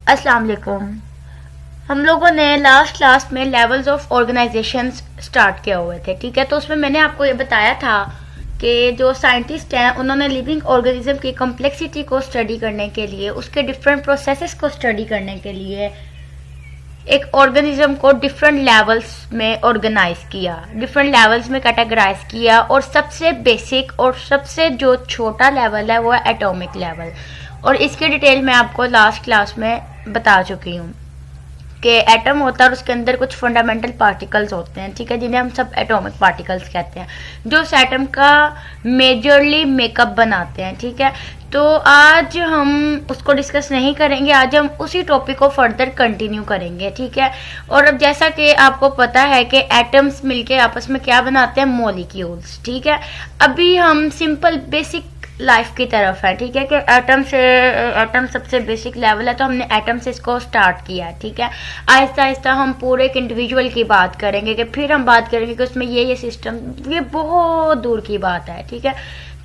अस्सलाम वालेकुम। हम लोगों ने लास्ट क्लास में लेवल्स ऑफ ऑर्गेनाइजेशन स्टार्ट किए हुए थे, ठीक है। तो उसमें मैंने आपको ये बताया था कि जो साइंटिस्ट हैं उन्होंने लिविंग ऑर्गेनिज्म की कॉम्प्लेक्सिटी को स्टडी करने के लिए, उसके डिफरेंट प्रोसेसेस को स्टडी करने के लिए एक ऑर्गेनिज्म को डिफरेंट लेवल्स में ऑर्गेनाइज किया, डिफरेंट लेवल्स में कैटेगराइज किया। और सबसे बेसिक और सबसे जो छोटा लेवल है वो है एटॉमिक लेवल। और इसकी डिटेल मैं आपको लास्ट क्लास में बता चुकी हूँ कि एटम होता है और उसके अंदर कुछ फंडामेंटल पार्टिकल्स होते हैं, ठीक है, जिन्हें हम सब एटॉमिक पार्टिकल्स कहते हैं, जो उस एटम का मेजरली मेकअप बनाते हैं, ठीक है। तो आज हम उसको डिस्कस नहीं करेंगे, आज हम उसी टॉपिक को फर्दर कंटिन्यू करेंगे, ठीक है। और अब जैसा कि आपको पता है कि एटम्स मिलके आपस में क्या बनाते हैं, मॉलिक्यूल्स, ठीक है। अभी हम सिंपल बेसिक लाइफ की तरफ है, ठीक है, कि एटम सबसे बेसिक लेवल है, तो हमने एटम से इसको स्टार्ट किया, ठीक है। आहिस्ता आहिस्ता हम पूरे एक इंडिविजुअल की बात करेंगे, कि फिर हम बात करेंगे कि उसमें ये सिस्टम, ये बहुत दूर की बात है, ठीक है।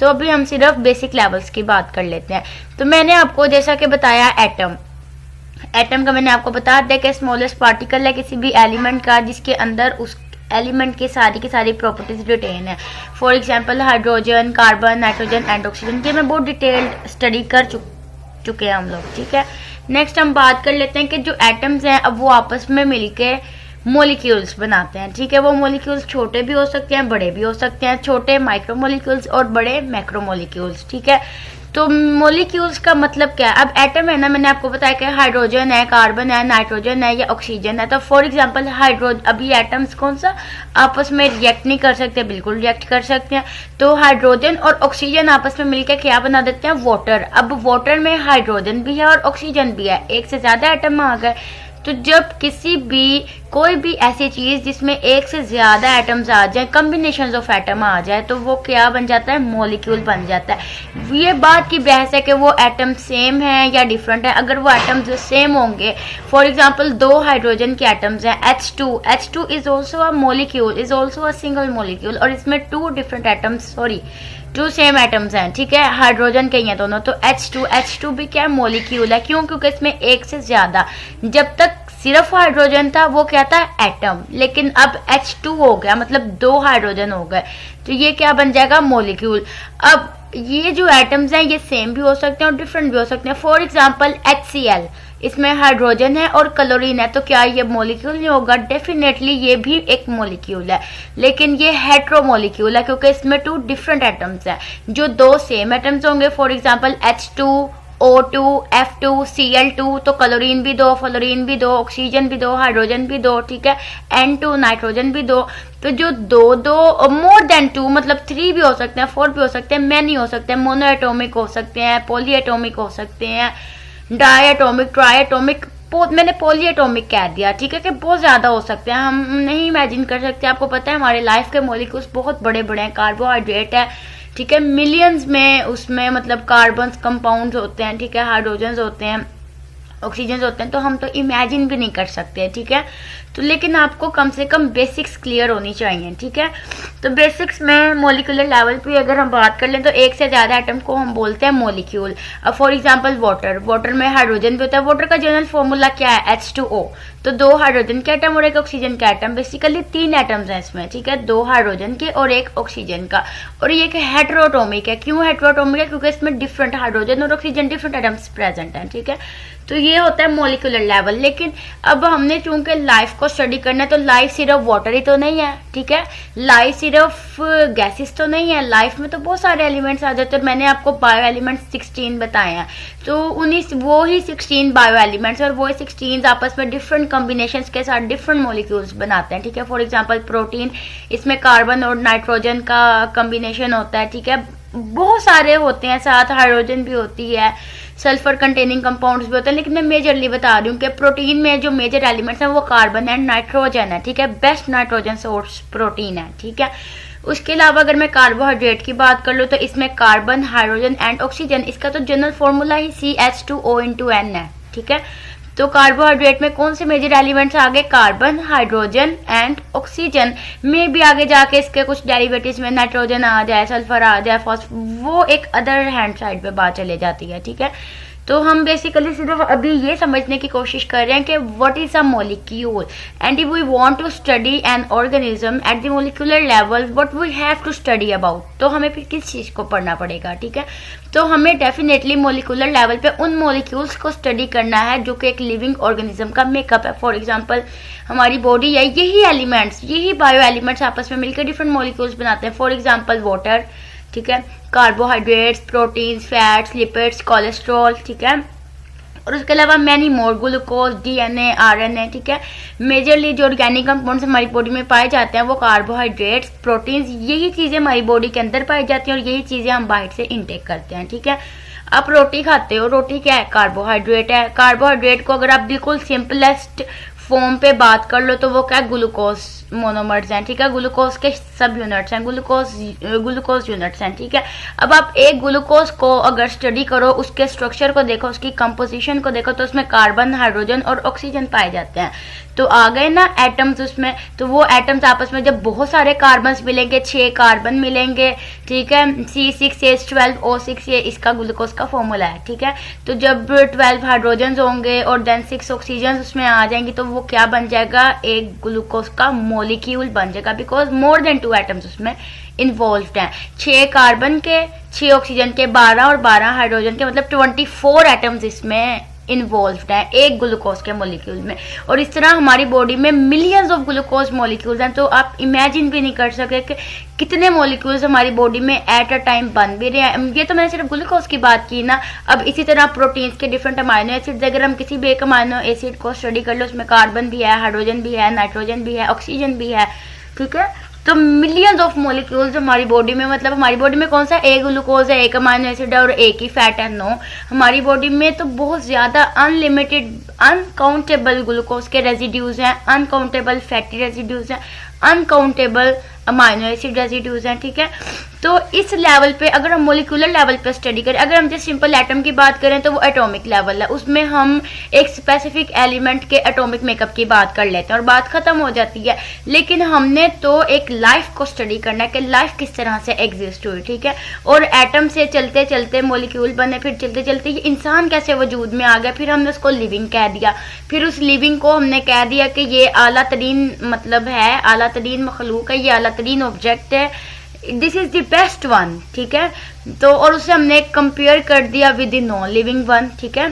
तो अभी हम सिर्फ बेसिक लेवल्स की बात कर लेते हैं। तो मैंने आपको जैसा कि बताया एटम का मैंने आपको बता दिया कि स्मॉलेस्ट पार्टिकल है किसी भी एलिमेंट का जिसके अंदर उस एलिमेंट की सारी प्रॉपर्टीज रिटेन है। For example hydrogen, carbon, nitrogen and oxygen, ये मैं बहुत डिटेल्ड स्टडी कर चुके हैं हम लोग, ठीक है। नेक्स्ट हम बात कर लेते हैं कि जो एटम्स हैं अब वो आपस में मिलके मॉलिक्यूल्स बनाते हैं, ठीक है। वो मॉलिक्यूल्स छोटे भी हो सकते हैं, बड़े भी हो सकते हैं, छोटे माइक्रो मॉलिक्यूल्स और बड़े मैक्रो मॉलिक्यूल्स, ठीक है। तो मॉलिक्यूल्स का मतलब क्या है? अब एटम है ना, मैंने आपको बताया कि हाइड्रोजन है, कार्बन है, नाइट्रोजन है या ऑक्सीजन है। तो फॉर एग्जांपल अभी एटम्स कौन सा आपस में रिएक्ट नहीं कर सकते, बिल्कुल रिएक्ट कर सकते हैं। तो हाइड्रोजन और ऑक्सीजन आपस में मिलकर क्या बना देते हैं, वाटर। अब वाटर में हाइड्रोजन भी है और ऑक्सीजन भी है, एक से ज्यादा एटम आ गए। तो जब कोई भी ऐसी चीज जिसमें एक से ज्यादा एटम्स आ जाए, कॉम्बिनेशन ऑफ एटम आ जाए, तो वो क्या बन जाता है, मॉलिक्यूल बन जाता है। ये बात की बहस है कि वो एटम सेम है या डिफरेंट है। अगर वो एटम्स सेम होंगे, फॉर एग्जांपल दो हाइड्रोजन के एटम्स हैं H2 is also a molecule, is also a single molecule, और इसमें टू सेम एटम्स हैं, ठीक है, हाइड्रोजन के ही हैं दोनों। तो H2 भी क्या मॉलिक्यूल है, क्यों? क्योंकि इसमें एक से ज्यादा, जब तक सिर्फ हाइड्रोजन था वो क्या था, एटम, लेकिन अब H2 हो गया, मतलब दो हाइड्रोजन हो गए, तो ये क्या बन जाएगा, मॉलिक्यूल। अब ये जो एटम्स हैं ये सेम भी हो सकते हैं और डिफरेंट भी हो सकते हैं। फॉर एग्जांपल HCl, इसमें हाइड्रोजन है और क्लोरीन है, तो क्या ये मॉलिक्यूल नहीं होगा? डेफिनेटली ये भी एक मॉलिक्यूल है, लेकिन ये हेट्रो मॉलिक्यूल है क्योंकि इसमें टू डिफरेंट एटम्स हैं। जो दो सेम एटम्स होंगे, for example H2, O2, F2, Cl2, तो क्लोरीन भी दो, फ्लोरीन भी दो, ऑक्सीजन भी दो, हाइड्रोजन भी दो, ठीक है, N2, नाइट्रोजन भी दो। तो जो दो मोर देन 2 मतलब 3 भी हो सकते हैं, 4 भी हो सकते हैं, मैनी हो सकते हैं, मोनो एटोमिक हो सकते हैं, पॉली एटोमिक हो सकते हैं, डाई एटोमिक, ट्राई एटोमिक, मैंने पॉली एटोमिक कह दिया, ठीक है, कि बहुत ज्यादा हो सकते हैं, हम नहीं इमेजिन कर सकते। आपको पता है हमारे लाइफ के मॉलिक्यूल्स बहुत बड़े बड़े हैं, कार्बोहाइड्रेट है, ठीक है, मिलियंस में उसमें मतलब कार्बन कंपाउंड्स होते हैं, ठीक है, हाइड्रोजन होते हैं, ऑक्सीजन होते हैं, तो हम तो इमेजिन भी नहीं कर सकते, ठीक है। तो लेकिन आपको कम से कम बेसिक्स क्लियर होनी चाहिए, ठीक है। तो बेसिक्स में मॉलिक्यूलर लेवल पे अगर हम बात कर लें तो एक से ज्यादा एटम को हम बोलते हैं मॉलिक्यूल। अब फॉर एग्जांपल वाटर में हाइड्रोजन भी होता है। वाटर का जनरल फॉर्मूला क्या है, H2O, तो दो हाइड्रोजन के एटम और एक ऑक्सीजन का एटम, बेसिकली 3 एटम्स हैं इसमें, ठीक है, 2 हाइड्रोजन के और एक ऑक्सीजन का। और ये एक हेटेरोटॉमिक है। क्यों हेटेरोटॉमिक है? क्योंकि इसमें डिफरेंट हाइड्रोजन और ऑक्सीजन डिफरेंट एटम्स प्रेजेंट हैं, ठीक है। तो ये होता है मॉलिक्यूलर लेवल। लेकिन अब हमने चूंकि लाइफ को स्टडी करना है, तो लाइफ सिर्फ वाटर ही तो नहीं है, ठीक है, लाइफ सिर्फ गैसेस तो नहीं है, लाइफ में तो बहुत सारे एलिमेंट्स आ जाते हैं। मैंने आपको बायो एलिमेंट्स 16 बताए हैं, तो वो ही 16 बायो एलिमेंट्स और वो ही 16 आपस में डिफरेंट कॉम्बिनेशंस के साथ डिफरेंट मॉलिक्यूल्स बनाते हैं, ठीक है। फॉर एग्जांपल प्रोटीन, इसमें कार्बन और नाइट्रोजन का कॉम्बिनेशन होता है, ठीक है, बहुत सारे होते हैं, साथ हाइड्रोजन भी होती है, सल्फर कंटेनिंग कंपाउंड्स भी होते हैं। लेकिन मैं मेजरली बता रही हूँ कि प्रोटीन में जो मेजर एलिमेंट्स हैं वो कार्बन एंड नाइट्रोजन है, ठीक है, बेस्ट नाइट्रोजन सोर्स प्रोटीन है, ठीक है। उसके अलावा अगर मैं कार्बोहाइड्रेट की बात कर लूँ तो इसमें कार्बन, हाइड्रोजन एंड ऑक्सीजन, इसका तो जनरल फॉर्मूला ही CH2O(N) है, ठीक है। तो कार्बोहाइड्रेट में कौन से मेजर एलिमेंट्स आ गए, कार्बन, हाइड्रोजन एंड ऑक्सीजन। में भी आगे जाके इसके कुछ डेरिवेटिव्स में नाइट्रोजन आ जाए, सल्फर आ जाए, वो एक अदर हैंड साइड पे बात चले जाती है, ठीक है। तो हम बेसिकली सिर्फ अभी ये समझने की कोशिश कर रहे हैं कि what is a molecule, and if we want to study an organism at the molecular level what we have to study about, तो हमें फिर किस चीज़ को पढ़ना पड़ेगा, ठीक है। तो हमें डेफिनेटली मॉलिक्यूलर लेवल पे उन मॉलिक्यूल्स को स्टडी करना है जो कि एक लिविंग ऑर्गेनिज्म का मेकअप है। फॉर एग्जांपल हमारी बॉडी है, यही एलिमेंट्स, यही बायो एलिमेंट्स आपस में मिलकर डिफरेंट मॉलिक्यूल्स बनाते हैं। फॉर एग्जांपल वाटर, ठीक है, carbohydrates, proteins, fats, lipids, cholesterol, ठीक है, और उसके अलावा many more, glucose, DNA, RNA, ठीक है। मेजरली जो ऑर्गेनिक कंपाउंड्स हमारी बॉडी में पाए जाते हैं वो कार्बोहाइड्रेट्स, प्रोटीन्स, यही चीज़ें हमारी बॉडी के अंदर पाई जाती हैं और यही चीज़ें हम बाहर से इनटेक करते हैं, ठीक है। आप रोटी खाते हो, रोटी क्या है, कार्बोहाइड्रेट है। कार्बोहाइड्रेट को अगर आप बिल्कुल सिंपलेस्ट फॉर्म पे बात कर लो तो वो क्या, ग्लूकोज मोनोमर्स हैं, ठीक है, ग्लूकोज के सब यूनिट्स हैं, ग्लूकोज यूनिट्स हैं, ठीक है। अब आप एक ग्लूकोज को अगर स्टडी करो, उसके स्ट्रक्चर को देखो, उसकी कंपोजिशन को देखो, तो उसमें कार्बन, हाइड्रोजन और ऑक्सीजन पाए जाते हैं। तो आ गए ना एटम्स उसमें, तो वो एटम्स आपस में जब बहुत सारे कार्बन मिलेंगे, 6 कार्बन मिलेंगे, ठीक है, C6H12O6, ये इसका ग्लूकोज का फॉर्मूला है, ठीक है। तो जब 12 हाइड्रोजन होंगे और देन 6 ऑक्सीजन उसमें आ जाएंगी तो वो क्या बन जाएगा, एक ग्लूकोज का मॉलिक्यूल बन जाएगा, बिकॉज मोर देन 2 एटम्स उसमें इन्वॉल्व्ड हैं। 6 कार्बन के, 6 ऑक्सीजन के, 12 और 12 हाइड्रोजन के, मतलब 24 एटम्स इसमें इन्वॉल्व्ड है एक ग्लूकोज के मॉलिक्यूल में। और इस तरह हमारी बॉडी में मिलियंस ऑफ ग्लूकोज मॉलिक्यूल्स हैं। तो आप इमेजिन भी नहीं कर सकते कि कितने मॉलिक्यूल्स हमारी बॉडी में एट अ टाइम बन भी रहे हैं। ये तो मैंने सिर्फ ग्लूकोज की बात की ना। अब इसी तरह प्रोटीन्स के डिफरेंट अमाइनो एसिड्स, अगर हम किसी भी एक अमाइनो एसिड को स्टडी कर लो, उसमें कार्बन भी है, हाइड्रोजन भी है, नाइट्रोजन भी है, ऑक्सीजन भी है, ठीक है। तो मिलियंस ऑफ मॉलिक्यूल्स हमारी बॉडी में, मतलब हमारी बॉडी में कौन सा एक ग्लूकोज है, एक अमाइनो एसिड है और एक ही फैट है, नो। हमारी बॉडी में तो बहुत ज़्यादा अनलिमिटेड, अनकाउंटेबल ग्लूकोज के रेजिड्यूज हैं, अनकाउंटेबल फैटी रेजिड्यूज हैं, अनकाउंटेबल अमाइनो एसिड रेजिड्यूज हैं, ठीक है। तो इस लेवल पे अगर हम मोलिकुलर लेवल पे स्टडी करें, अगर हम जैसे सिंपल एटम की बात करें तो वो एटॉमिक लेवल है, उसमें हम एक स्पेसिफिक एलिमेंट के एटॉमिक मेकअप की बात कर लेते हैं और बात खत्म हो जाती है। लेकिन हमने तो एक लाइफ को स्टडी करना है कि लाइफ किस तरह से एग्जिस्ट हुई, ठीक है। और एटम से चलते चलते मोलिक्यूल बने, फिर चलते चलते ये इंसान कैसे वजूद में आ गया, फिर हमने उसको लिविंग कह दिया, फिर उस लिविंग को हमने कह दिया कि ये आला तरीन मतलब है, आला तरीन मखलूक है, ये आला तरीन ऑब्जेक्ट है, this is the best one, ठीक है। तो और उसे हमने कंपेयर कर दिया with the non living one, ठीक है।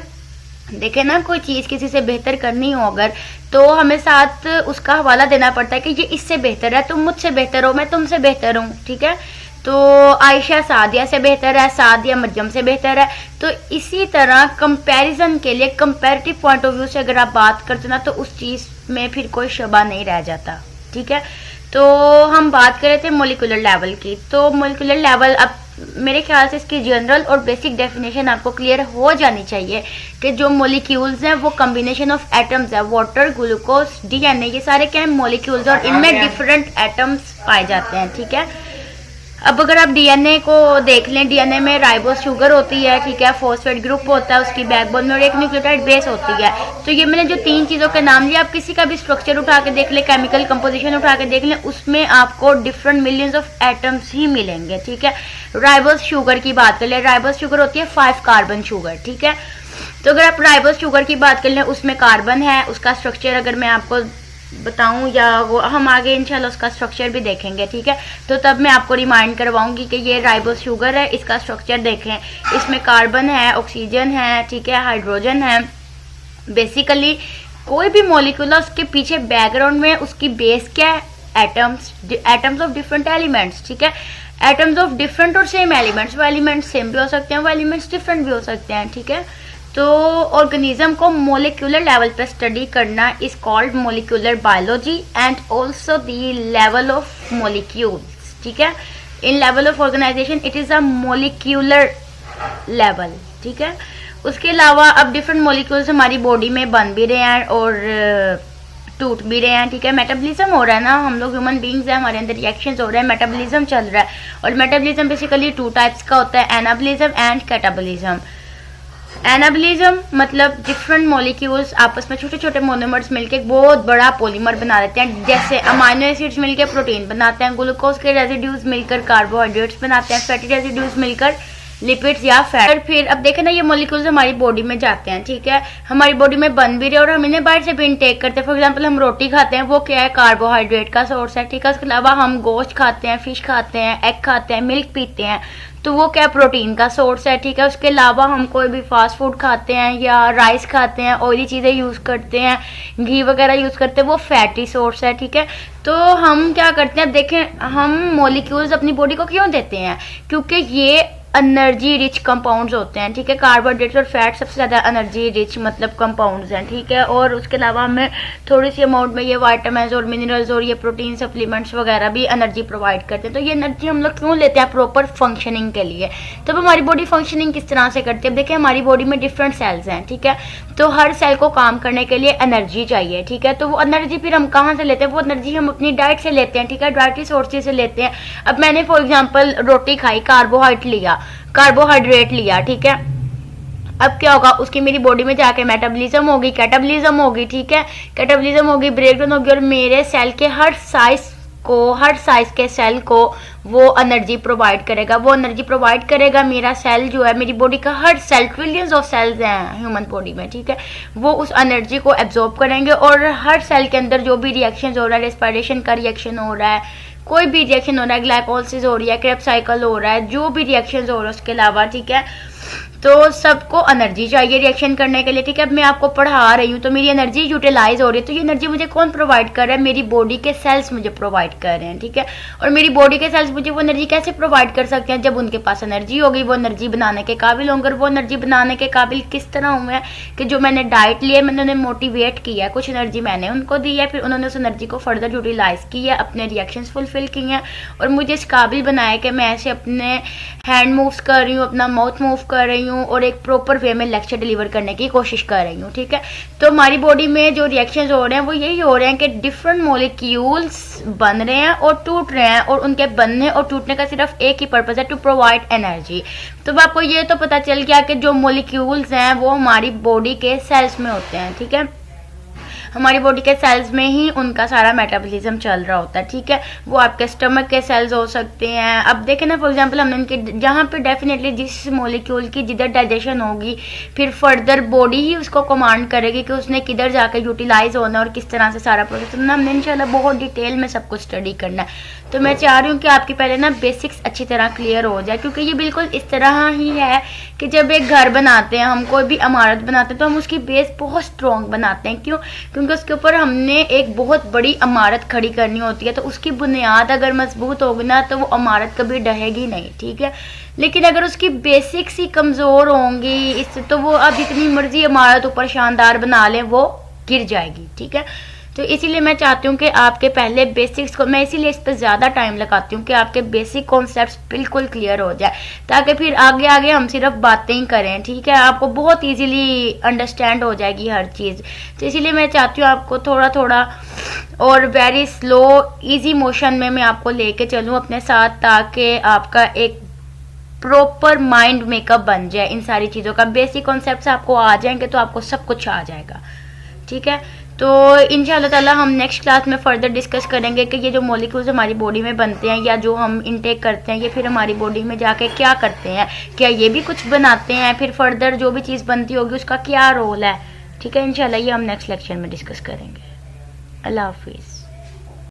देखे ना, कोई चीज़ किसी से बेहतर करनी हो अगर, तो हमें साथ उसका हवाला देना पड़ता है कि ये इससे बेहतर है, तुम मुझसे बेहतर हो, मैं तुमसे बेहतर हूँ, ठीक है। तो आयशा सादिया से बेहतर है, सादिया मरियम से बेहतर है। तो इसी तरह कंपैरिजन के लिए, कंपैरेटिव पॉइंट ऑफ व्यू से अगर आप बात करते ना, तो उस चीज़ में फिर कोई शबा नहीं रह जाता, ठीक है। तो हम बात कर रहे थे मोलिकुलर लेवल की। तो मोलिकुलर लेवल, अब मेरे ख्याल से इसकी जनरल और बेसिक डेफिनेशन आपको क्लियर हो जानी चाहिए कि जो मोलिक्यूल्स हैं वो कॉम्बिनेशन ऑफ एटम्स है, वाटर, ग्लूकोज, डीएनए, ये सारे क्या है, मोलिक्यूल्स, और इनमें डिफरेंट एटम्स पाए जाते हैं, ठीक है। अब अगर आप डीएनए को देख लें, डीएनए में राइबोस शुगर होती है, ठीक है, फॉस्फेट ग्रुप होता है उसकी बैकबोन में, और एक न्यूक्लियोटाइड बेस होती है। तो ये मैंने जो 3 चीज़ों के नाम लिए, आप किसी का भी स्ट्रक्चर उठा के देख लें, केमिकल कंपोजिशन उठा के देख लें, उसमें आपको डिफरेंट मिलियंस ऑफ एटम्स ही मिलेंगे, ठीक है। राइबोस शुगर की बात कर लें, राइबोस शुगर होती है 5 कार्बन शुगर, ठीक है। तो अगर आप राइबोस शुगर की बात कर लें, उसमें कार्बन है, उसका स्ट्रक्चर अगर मैं आपको बताऊं, या वो हम आगे इंशाल्लाह उसका स्ट्रक्चर भी देखेंगे, ठीक है। तो तब मैं आपको रिमाइंड करवाऊंगी कि ये राइबोस शुगर है, इसका स्ट्रक्चर देखें, इसमें कार्बन है, ऑक्सीजन है, ठीक है, हाइड्रोजन है। बेसिकली कोई भी मॉलिक्यूल है, उसके पीछे बैकग्राउंड में उसकी बेस क्या है, atoms, atoms of different elements, ठीक है। एटम्स ऑफ डिफरेंट और सेम एलिमेंट्स, वो एलिमेंट्स सेम भी हो सकते हैं, वो एलिमेंट्स डिफरेंट भी हो सकते हैं, ठीक है। तो ऑर्गेनिज्म को मोलिकुलर लेवल पर स्टडी करना is called molecular biology and also the level of molecules, ठीक है। In level of organisation it is a molecular level, ठीक है। उसके अलावा अब डिफरेंट मोलिक्यूल्स हमारी बॉडी में बन भी रहे हैं और टूट भी रहे हैं, ठीक है। मेटाबॉलिज्म हो रहा है ना, हम लोग ह्यूमन बींग्स हैं, हमारे अंदर रिएक्शंस हो रहे हैं, मेटाबॉलिज्म चल रहा है। और मेटाबॉलिज्म बेसिकली 2 टाइप्स का होता है, एनाबॉलिज्म एंड कैटाबॉलिज्म। एनाबॉलिज्म मतलब डिफरेंट मॉलिक्यूल्स आपस में छोटे छोटे मोनोमर्स मिलकर एक बहुत बड़ा पॉलीमर बना देते हैं। जैसे अमाइनो एसिड्स मिलकर प्रोटीन बनाते हैं, ग्लूकोज के रेजिड्यूज मिलकर कार्बोहाइड्रेट्स बनाते हैं, फैटी रेजिड्यूज मिलकर लिपिड्स या फैट। फिर अब देखें ना, ये मॉलिक्यूल्स हमारी बॉडी में जाते हैं, ठीक है, हमारी बॉडी में बन भी रहे और हम इन्हें बाहर से भी इनटेक करते हैं। फॉर एग्जांपल हम रोटी खाते हैं, वो क्या है, कार्बोहाइड्रेट का सोर्स है, ठीक है। उसके अलावा हम गोश्त खाते हैं, फिश खाते हैं, एग खाते हैं, मिल्क पीते हैं, तो वो क्या, प्रोटीन का सोर्स है, ठीक है। उसके अलावा हम कोई भी फास्ट फूड खाते हैं या राइस खाते हैं, ऑयली चीज़ें यूज़ करते हैं, घी वगैरह यूज़ करते हैं, वो फैटी सोर्स है, ठीक है। तो हम क्या करते हैं, देखें हम मॉलिक्यूल्स अपनी बॉडी को क्यों देते हैं, क्योंकि ये एनर्जी रिच कंपाउंड्स होते हैं, ठीक है। कार्बोहाइड्रेट्स और फैट सबसे ज़्यादा एनर्जी रिच मतलब कंपाउंड्स हैं, ठीक है। और उसके अलावा हमें थोड़ी सी अमाउंट में ये वाइटामिन्स और मिनरल्स और ये प्रोटीन सप्लीमेंट्स वगैरह भी एनर्जी प्रोवाइड करते हैं। तो ये एनर्जी हम लोग क्यों लेते हैं, प्रॉपर फंक्शनिंग के लिए। तो हमारी बॉडी फंक्शनिंग किस तरह से करती है, देखिए हमारी बॉडी में डिफरेंट सेल्स हैं, ठीक है। तो हर सेल को काम करने के लिए एनर्जी चाहिए, ठीक है। तो वो एनर्जी फिर हम कहाँ से लेते हैं, वो एनर्जी हम अपनी डाइट से लेते हैं, ठीक है, डाइटरी सोर्सेज से लेते हैं। अब मैंने फॉर एग्जांपल रोटी खाई, कार्बोहाइड्रेट लिया, ठीक है। अब क्या होगा, उसकी मेरी बॉडी में जाके मेटाबॉलिज्म होगी, कैटाबॉलिज्म होगी, ठीक है, कैटाबॉलिज्म होगी, ब्रेकडाउन होगी और मेरे सेल के हर साइज के सेल को वो एनर्जी प्रोवाइड करेगा। वो एनर्जी प्रोवाइड करेगा मेरा सेल जो है, मेरी बॉडी का हर सेल, ट्रिलियंस ऑफ सेल्स हैं ह्यूमन बॉडी में, ठीक है, वो उस एनर्जी को एब्जॉर्ब करेंगे और हर सेल के अंदर जो भी रिएक्शन हो रहा है, रेस्पिरेशन का रिएक्शन हो रहा है, कोई भी रिएक्शन हो रहा है, ग्लाइकोलिसिस हो रही है, क्रेब्स साइकिल हो रहा है, जो भी रिएक्शन हो रहा है उसके अलावा, ठीक है, तो सबको एनर्जी चाहिए रिएक्शन करने के लिए, ठीक है। अब मैं आपको पढ़ा रही हूँ तो मेरी एनर्जी यूटिलाइज हो रही है, तो ये एनर्जी मुझे कौन प्रोवाइड कर रहा है, मेरी बॉडी के सेल्स मुझे प्रोवाइड कर रहे हैं, ठीक है। और मेरी बॉडी के सेल्स मुझे वो एनर्जी कैसे प्रोवाइड कर सकते हैं, जब उनके पास एनर्जी होगी, वो एनर्जी बनाने के काबिल होंगे। और वो एनर्जी बनाने के काबिल किस तरह हुए हैं कि जो मैंने डाइट ली है, मैंने उन्हें मोटिवेट किया है, कुछ एनर्जी मैंने उनको दी है, फिर उन्होंने उस एनर्जी को फर्दर यूटिलाइज किया, अपने रिएक्शंस फुलफिल किए हैं और मुझे इस काबिल बनाया कि मैं ऐसे अपने हैंड मूव्स कर रही हूँ, अपना माउथ मूव कर रही हूँ और एक प्रॉपर वे में लेक्चर डिलीवर करने की कोशिश कर रही हूँ, ठीक है। तो हमारी बॉडी में जो रिएक्शंस हो रहे हैं वो यही हो रहे हैं कि डिफरेंट मॉलिक्यूल्स बन रहे हैं और टूट रहे हैं, और उनके बनने और टूटने का सिर्फ एक ही पर्पस है, टू प्रोवाइड एनर्जी। तो आपको ये तो पता चल गया कि जो मॉलिक्यूल्स हैं वो हमारी बॉडी के सेल्स में होते हैं, ठीक है, हमारी बॉडी के सेल्स में ही उनका सारा मेटाबॉलिज्म चल रहा होता है, ठीक है। वो आपके स्टमक के सेल्स हो सकते हैं। अब देखें ना, फॉर एग्जांपल हमने उनके जहाँ पे डेफिनेटली जिस मॉलिक्यूल की जिधर डाइजेशन होगी, फिर फर्दर बॉडी ही उसको कमांड करेगी कि उसने किधर जाकर यूटिलाइज होना और किस तरह से सारा प्रोसेस होना। हमने इंशाल्लाह बहुत डिटेल में सब कुछ स्टडी करना है। तो मैं चाह रही हूँ कि आपकी पहले ना बेसिक्स अच्छी तरह क्लियर हो जाए, क्योंकि ये बिल्कुल इस तरह ही है कि जब एक घर बनाते हैं, हम कोई भी इमारत बनाते हैं तो हम उसकी बेस बहुत स्ट्रॉन्ग बनाते हैं। क्यों? क्योंकि उसके ऊपर हमने एक बहुत बड़ी इमारत खड़ी करनी होती है, तो उसकी बुनियाद अगर मजबूत होगी ना तो वो इमारत कभी ढहेगी नहीं, ठीक है। लेकिन अगर उसकी बेसिक्स ही कमज़ोर होंगी इससे, तो वो अब जितनी मर्जी इमारत ऊपर शानदार बना लें वो गिर जाएगी, ठीक है। तो इसीलिए मैं चाहती हूँ कि आपके पहले बेसिक्स को, मैं इसीलिए इस पर ज़्यादा टाइम लगाती हूँ कि आपके बेसिक कॉन्सेप्ट्स बिल्कुल क्लियर हो जाए, ताकि फिर आगे आगे हम सिर्फ बातें ही करें, ठीक है। आपको बहुत इजीली अंडरस्टैंड हो जाएगी हर चीज़। तो इसीलिए मैं चाहती हूँ आपको थोड़ा थोड़ा और वेरी स्लो ईजी मोशन में मैं आपको लेके चलूँ अपने साथ, ताकि आपका एक प्रॉपर माइंड मेकअप बन जाए। इन सारी चीज़ों का बेसिक कॉन्सेप्ट्स आपको आ जाएंगे तो आपको सब कुछ आ जाएगा, ठीक है। तो इंशाल्लाह ताला हम नेक्स्ट क्लास में फर्दर डिस्कस करेंगे कि ये जो मॉलिक्यूल्स हमारी बॉडी में बनते हैं या जो हम इनटेक करते हैं, ये फिर हमारी बॉडी में जाके क्या करते हैं, क्या ये भी कुछ बनाते हैं, फिर फर्दर जो भी चीज़ बनती होगी उसका क्या रोल है, ठीक है। इंशाल्लाह ये हम नेक्स्ट लेक्चर में डिस्कस करेंगे। अल्लाह हाफिज़।